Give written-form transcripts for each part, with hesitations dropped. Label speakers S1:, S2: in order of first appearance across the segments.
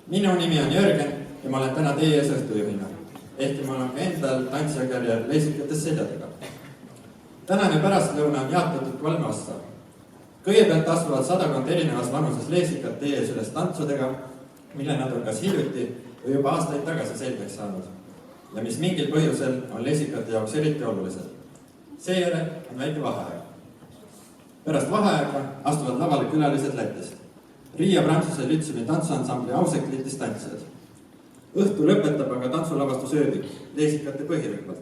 S1: Minu nimi on Jörgen ja ma olen täna teie ees õhtujuhina. Ehkki mul on ka endal tantsijakarjäär leesikates seljadega. Tänane pärastlõuna on jaotatud 3 ossa. Kõigepealt astuvad 100 erinevas vanuses leesikat teie ees üles tantsudega, mille nad on kas hiljuti või juba aastaid tagasi selgeks saanud ja mis mingil põhjusel on leesikate jaoks eriti olulised. Seejärel on väike vaheaeg. Pärast vaheaega astuvad lavale külalised Lätist. Riia Prantsuse Lütsumi tantsuansambli auseklitis tantsijad. Õhtu lõpetab aga tantsulavastus ööbik leesikate põhirühmalt.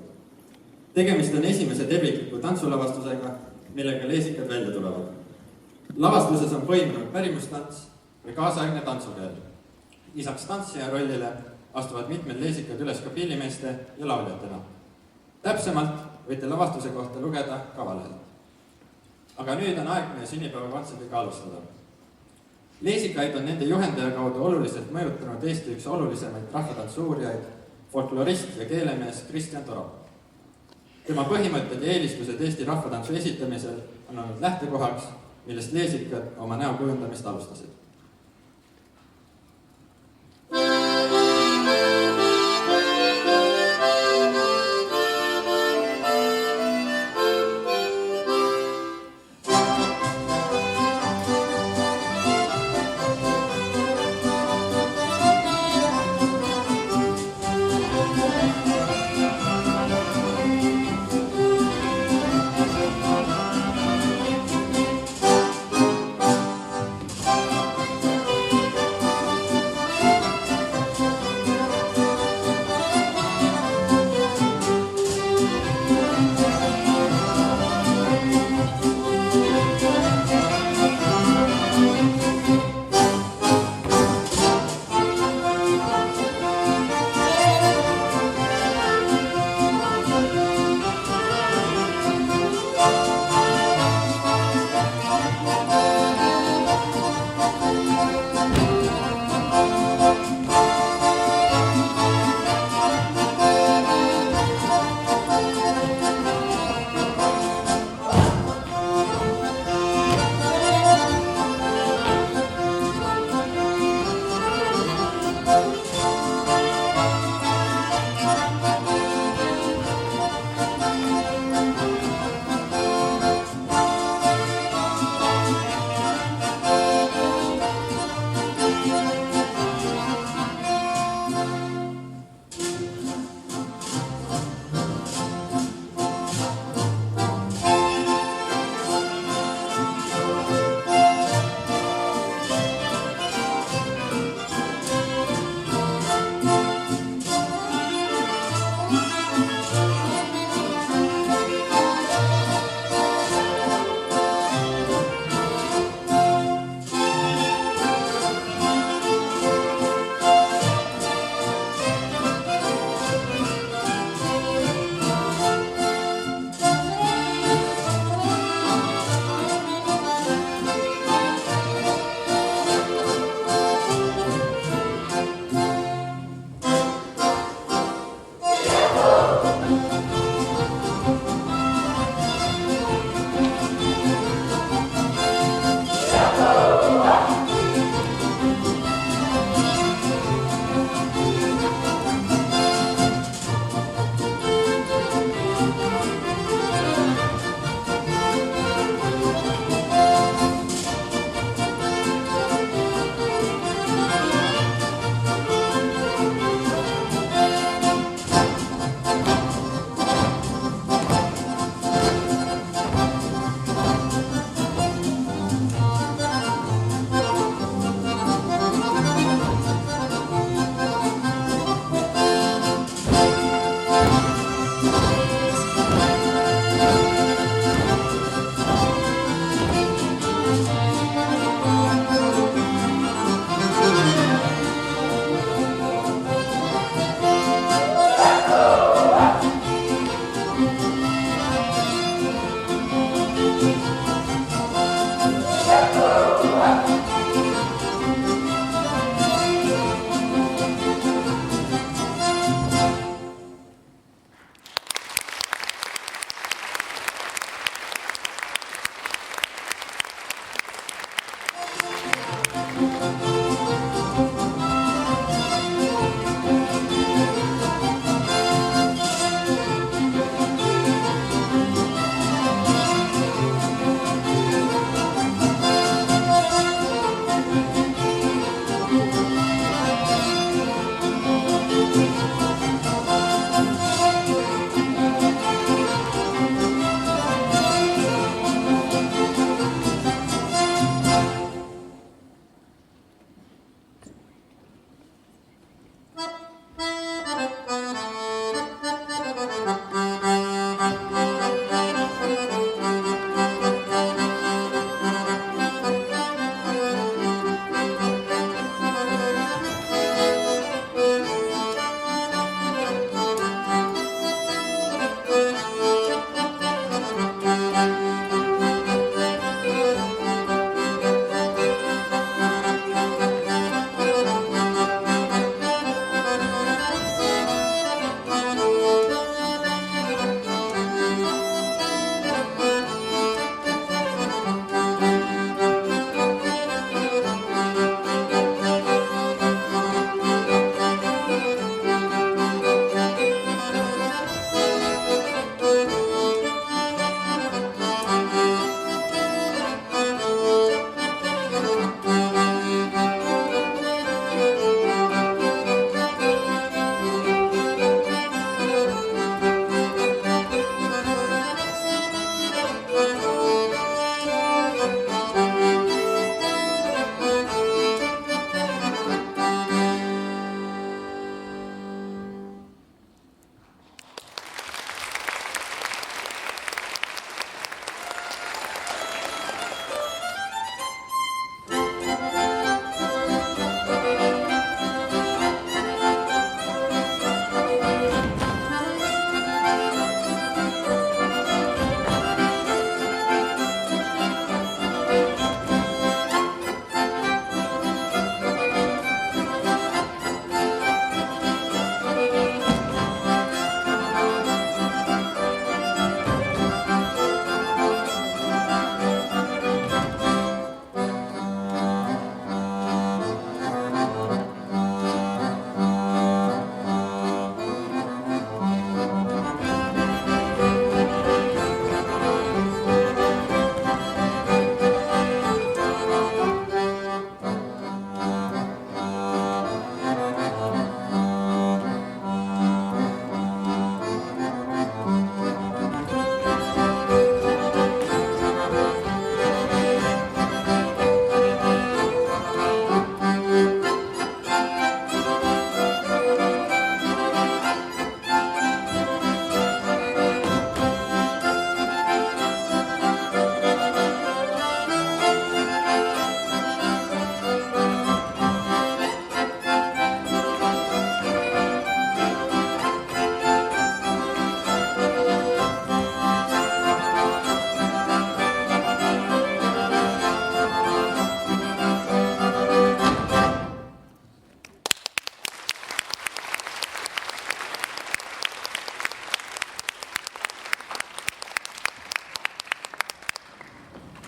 S1: Tegemist on esimese tervikliku tantsulavastusega, millega leesikad välja tulevad. Lavastuses on põimunud pärimustants või kaasaegne tantsukeel. Lisaks tantsija rollile astuvad mitmed leesikad üles ka pillimeeste ja lauljatena. Täpsemalt võite lavastuse kohta lugeda kavalehelt. Aga nüüd on aeg meie sünnipäeva kontserdiga alustada. Leesikaid on nende juhendaja kaudu oluliselt mõjutanud Eesti üks olulisemaid rahvatantsuurijaid, folklorist ja keelemees Kristjan Torop. Tema põhimõtted ja eelistused Eesti rahvatantsu esitamisel on olnud lähtekohaks, millest leesikad oma näo kujundamist alustasid.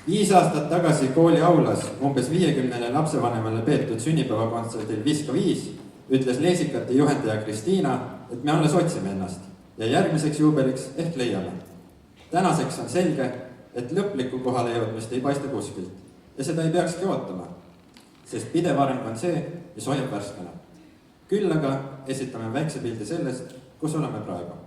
S1: 5 aastat tagasi kooli aulas umbes 50 lapsevanemale peetud sünnipäevakontserdil Viska 5 ütles leesikate juhendaja Kristiina, et me alles otsime ennast ja järgmiseks juubeliks ehk leiame. Tänaseks on selge, et lõplikku kohale jõudmist ei paista kuskilt ja seda ei peakski ootama, sest pidev areng on see, mis hoiab värskena. Küll aga esitame väikse pildi sellest, kus oleme praegu.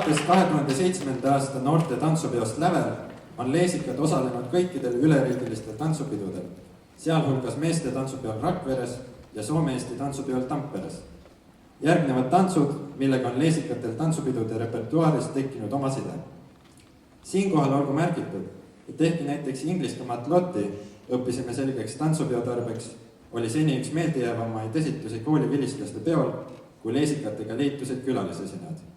S1: Alates 2007. aasta noorte tantsupeost Lävel on Leesikad osalenud kõikidel üleriigilistel tantsupidudel, sealhulgas meeste tantsupeol Rakveres ja Soome-Eesti tantsupeol Tamperes. Järgnevad tantsud, millega on Leesikatel tantsupidude repertuaaris tekkinud oma side. Siinkohal olgu märgitud, et ehkki näiteks Inglise Matlotti õppisime selgeks tantsupeo tarbeks, oli seni üks meeldejäävamaid esitusi kooli vilistlaste peol, kui Leesikatega liitusid külalisesinejad.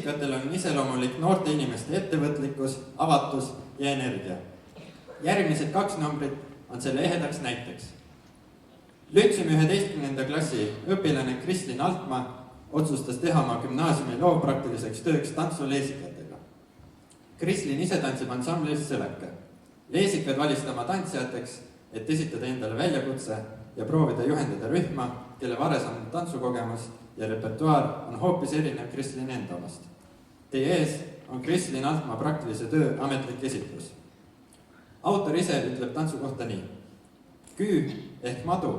S1: leesikatel on iseloomulik noorte inimeste ettevõtlikkus, avatus ja energia. Järgmised 2 numbrit on selle ehedaks näiteks. Lütseumi 11. klassi õpilane Kristlin Altmaa otsustas teha oma gümnaasiumi loovpraktiliseks tööks tantsu leesikatega. Kristlin ise tantsib ansamblis Sõleke. Leesikad valist oma tantsijateks, et esitada endale väljakutse ja proovida juhendada rühma, kelle varesam tantsukogemus ja repertuaar on hoopis erinev Kristlini enda omast. Teie ees on Kristlin Altmaa praktilise töö ametlik esitlus. Autor ise ütleb tantsu kohta nii. Küü ehk madu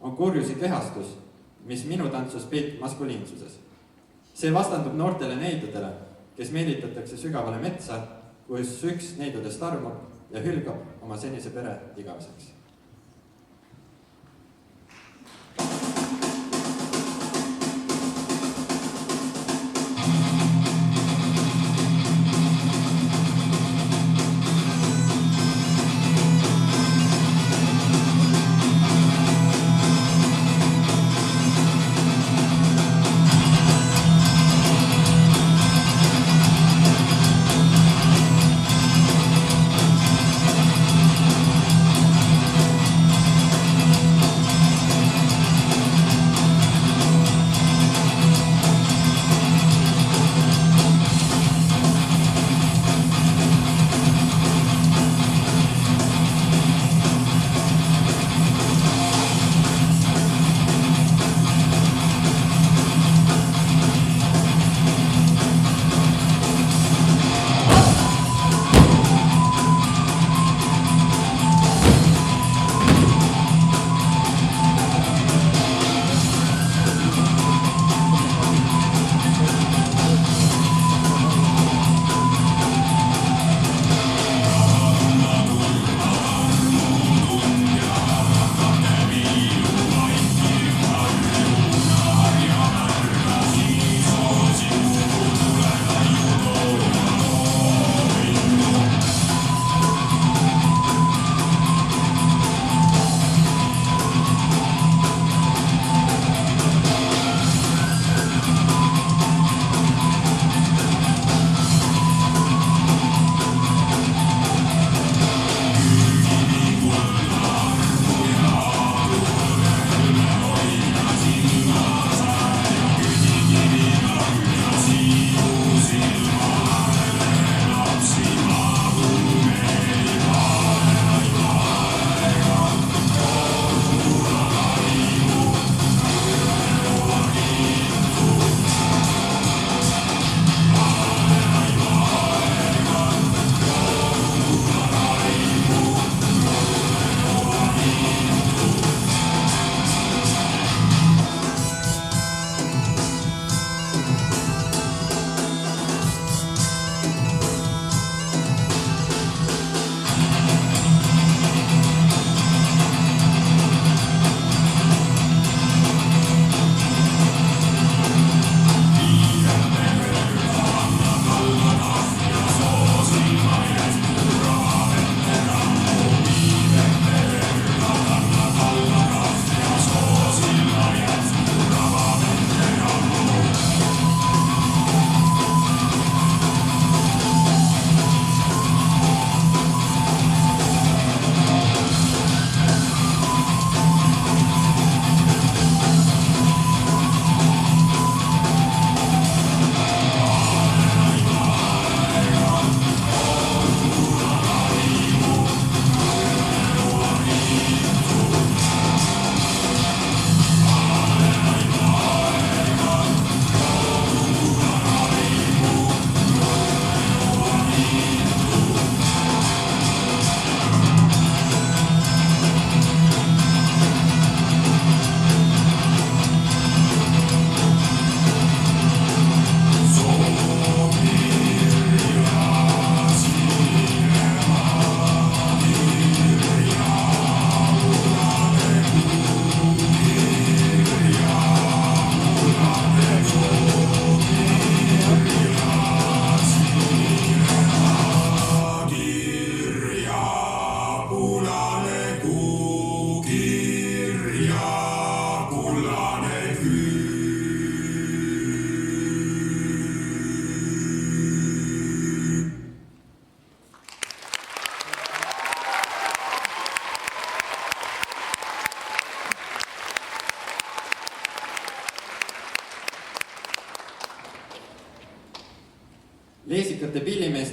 S1: on kurjusi kehastus, mis minu tantsus peitub maskuliinsuses. See vastandub noortele neidudele, kes meelitatakse sügavale metsa, kus üks neidudest armub ja hülgab oma senise pere igaveseks.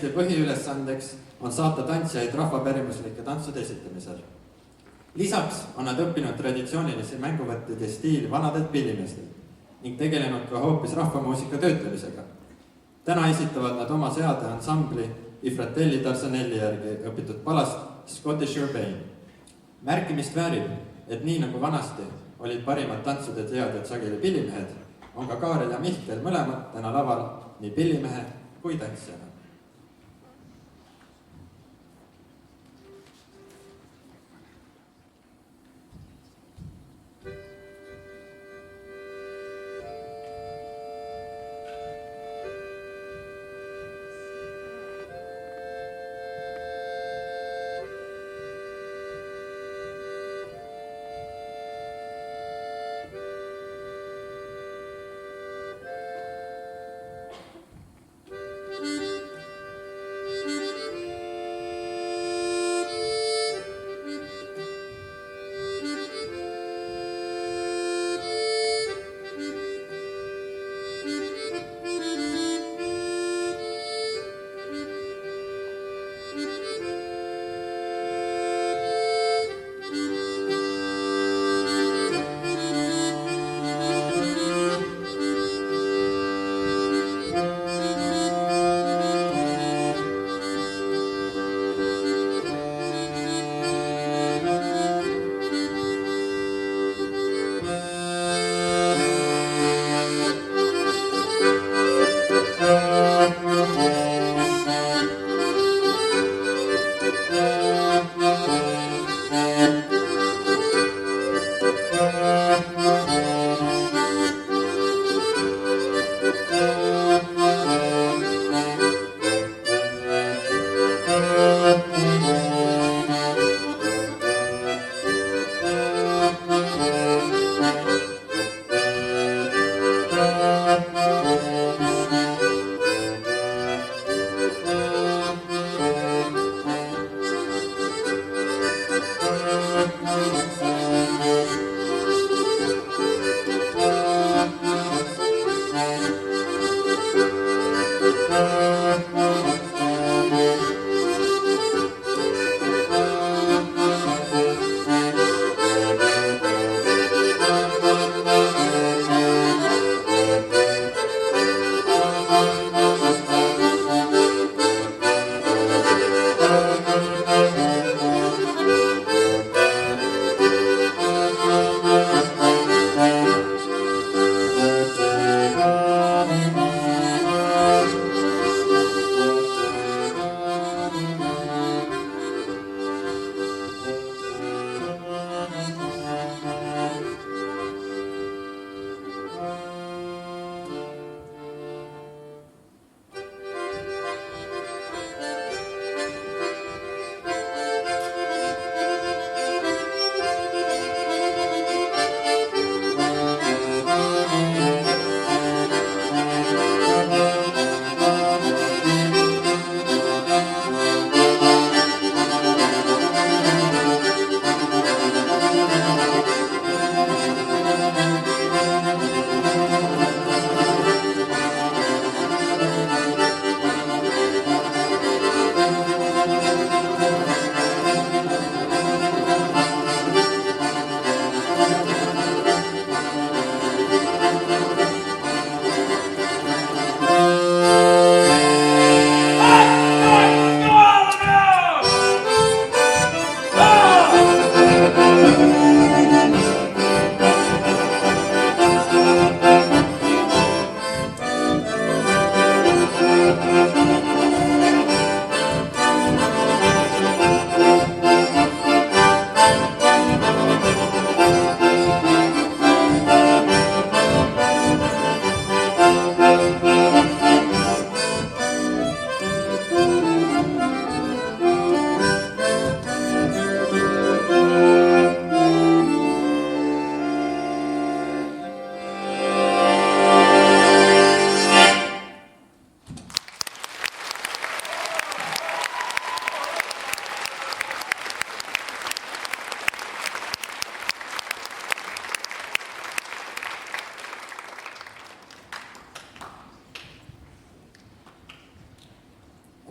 S1: Pillimeeste põhiülesandeks on saata tantsijaid rahvapärimuslike tantsude esitamisel. Lisaks on nad õppinud traditsioonilisi mänguvõtteid ja stiili vanadelt pillimeestelt ning tegelenud ka hoopis rahvamuusika töötlemisega. Täna esitavad nad oma seade ansambli I Fratelli Tarzanelli järgi õpitud palast Scottish Urbane. Märkimist väärib, et nii nagu vanasti olid parimad tantsude teadjad sageli pillimehed, on ka Kaarel ja Mihkel mõlemad täna laval nii pillimehe kui tantsijana.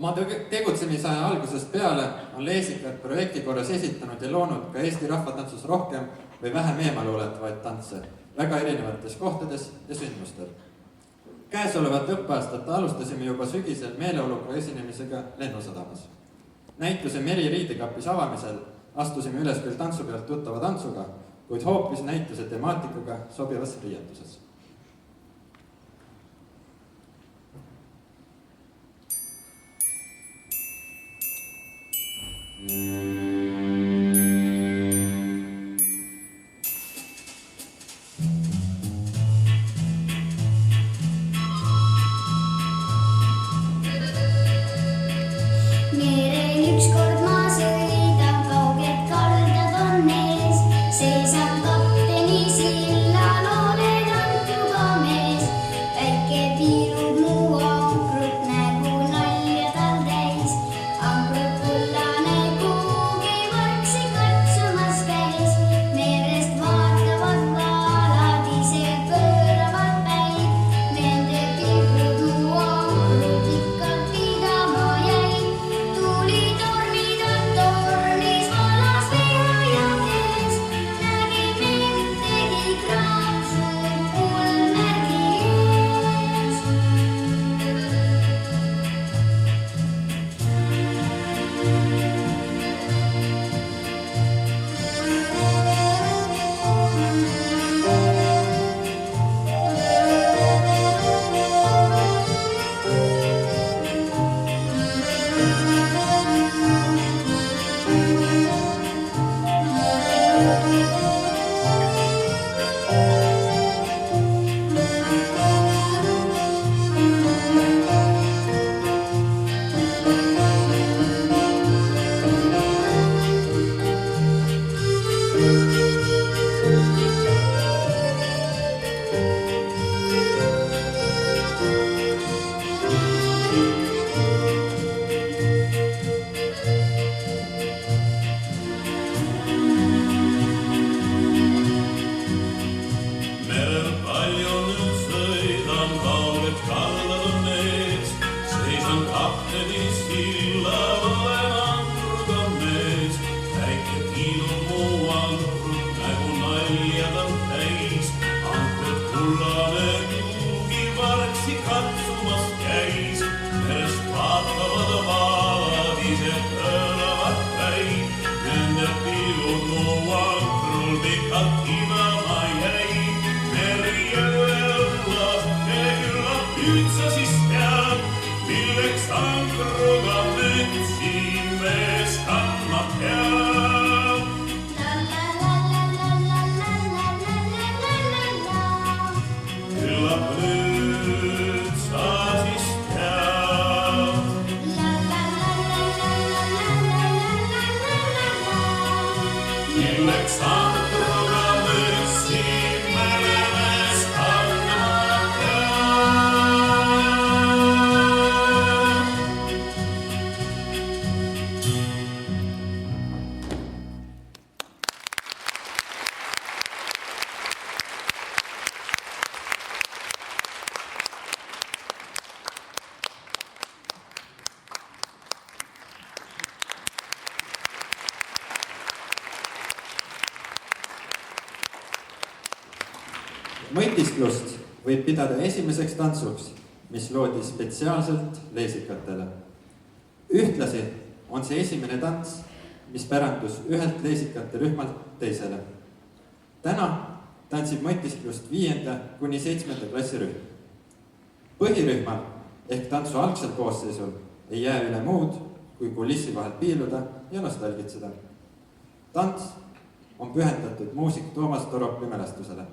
S1: Oma tegutsemise algusest peale on Leesikad projekti korras esitanud ja loonud ka Eesti rahvatantsus rohkem või vähem eemal oletavaid tantse väga erinevates kohtades ja sündmustel. Käesolevat õppeaastat alustasime juba sügisel meeleoluga esinemisega Lennusadamas. Näituse Meri riidekapis avamisel astusime üles küll tantsu pealt tuttava tantsuga, kuid hoopis näituse temaatikaga sobivas riietuses. Mõtisklust võib pidada esimeseks tantsuks, mis loodi spetsiaalselt leesikatele. Ühtlasi on see esimene tants, mis pärandus ühelt leesikate rühmalt teisele. Täna tantsib mõtisklust 5. kuni 7. klassi rühm. Põhirühmal ehk tantsu algsel koosseisul ei jää üle muud, kui kulissi vahel piiluda ja nostalgitseda. Tants on pühendatud muusik Toomas Toropli mälestusele.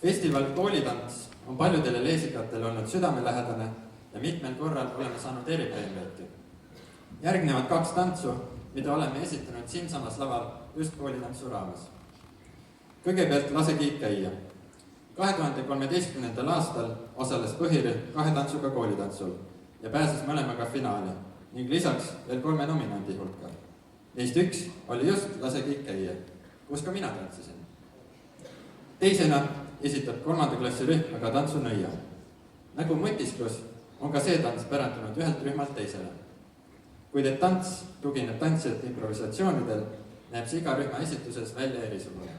S1: Festival Koolitants on paljudele leesikatele olnud südamelähedane ja mitmel korral oleme saanud eripreemiaidki. Järgnevad 2 tantsu, mida oleme esitanud siinsamas laval just koolitantsu raames. Kõigepealt Lase kiik käia. 2013. aastal osales põhirühm 2 tantsuga koolitantsul ja pääses mõlemaga finaali ning lisaks veel 3 nominandi hulka. Neist üks oli just Lase kiik käia, kus ka mina tantsisin. Teisena esitab 3. klassi rühm aga tantsu Nõia. Nagu mõtisklus on ka see tants pärandunud ühelt rühmalt teisele. Kuid et tants tugineb tantsijate improvisatsioonidel, näeb see iga rühma esituses välja erisugune.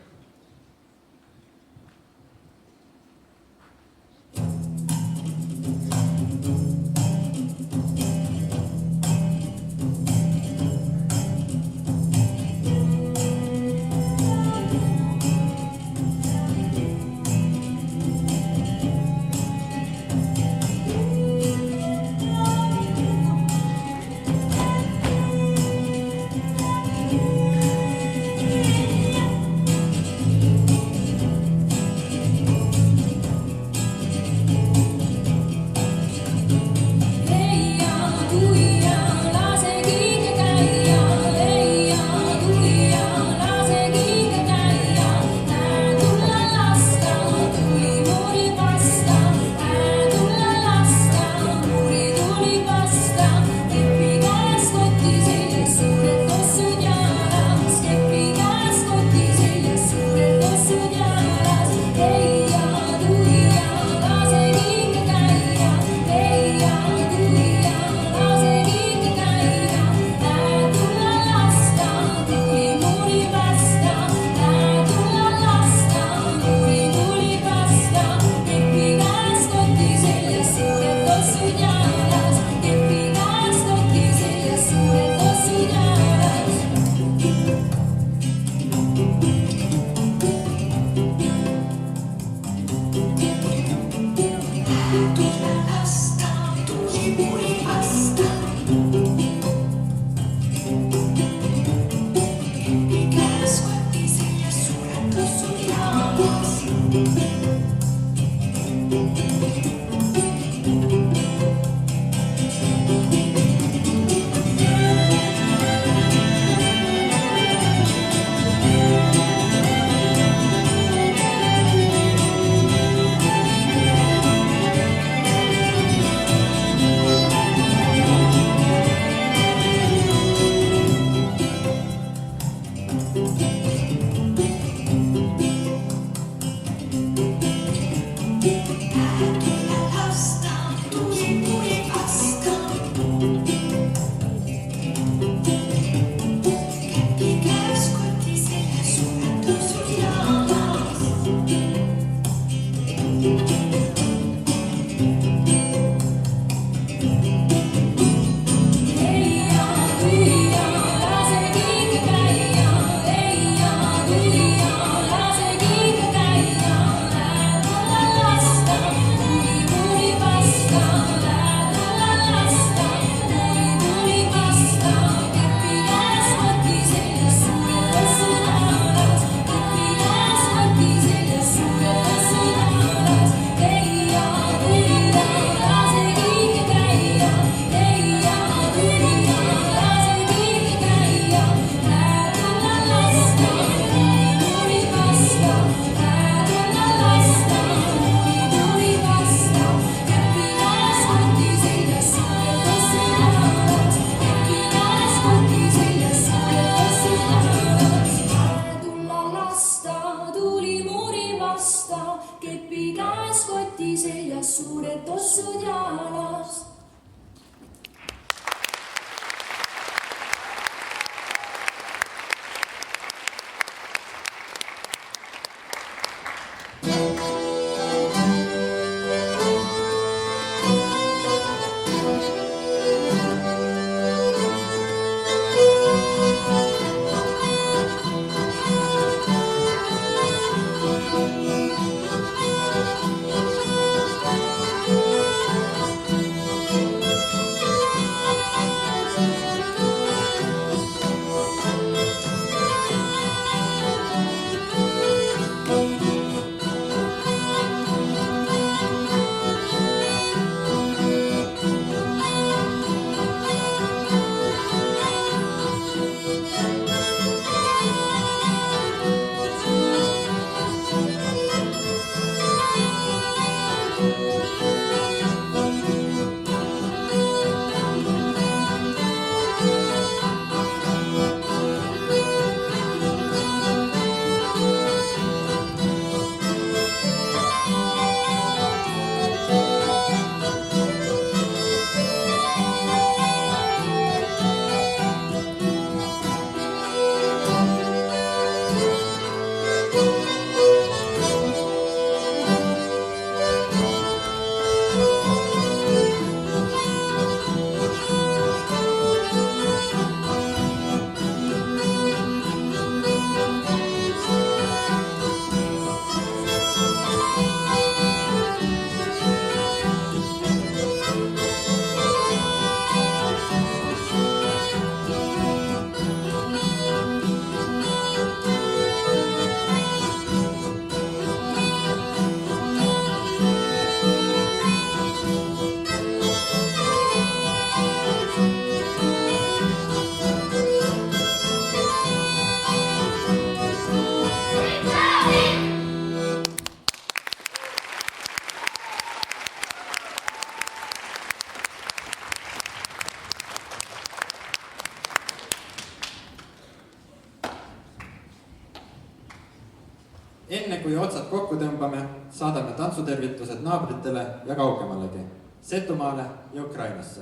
S1: Enne kui otsad kokku tõmbame, saadame tantsutervitused naabritele ja kaugemalegi, Setumaale ja Ukrainasse.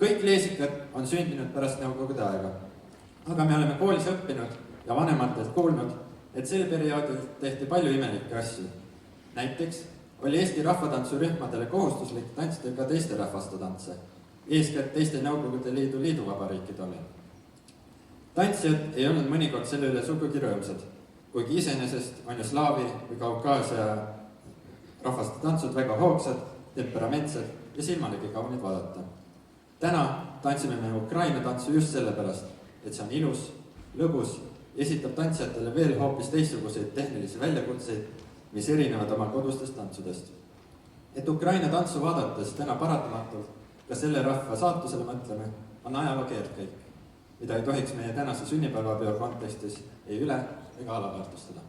S1: Kõik leesikad on sündinud pärast nõukogude aega, aga me oleme koolis õppinud ja vanematelt kuulnud, et sel perioodil tehti palju imelikke asju. Näiteks oli Eesti rahvatantsurühmadele kohustuslik tantsida ka teiste rahvaste tantse, eeskätt teiste Nõukogude Liidu liiduvabariikidele. Tantsijad ei olnud mõnikord selle üle sugugi rõõmsad, kuigi iseenesest on ju slaavi või Kaukaasia rahvaste tantsud väga hoogsad, temperamentsed ja silmalegi kaunid vaadata. Täna tantsime me Ukraina tantsu just sellepärast, et see on ilus, lõbus, esitab tantsijatele veel hoopis teistsuguseid tehnilisi väljakutseid, mis erinevad oma kodustest tantsudest. Et Ukraina tantsu vaadates täna paratamatult ka selle rahva saatusele mõtleme, on ajaloo keerdkäik, mida ei tohiks meie tänase sünnipäevapeo kontekstis ei üle ega alaväärtustada.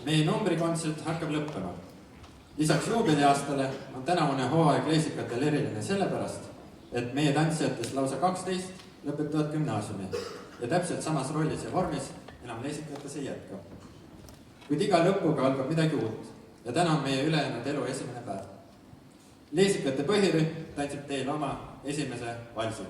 S1: meie numbrikontsert hakkab lõppema. Lisaks juubeliaastale on tänavune hooaeg leesikatel eriline sellepärast, et meie tantsijatest lausa 12 lõpetavad gümnaasiumi ja täpselt samas rollis ja vormis enam leesikates ei jätka. Kuid iga lõpuga algab midagi uut ja täna on meie ülejäänud elu esimene päev. Leesikate põhirühm tantsib teile oma esimese valsi.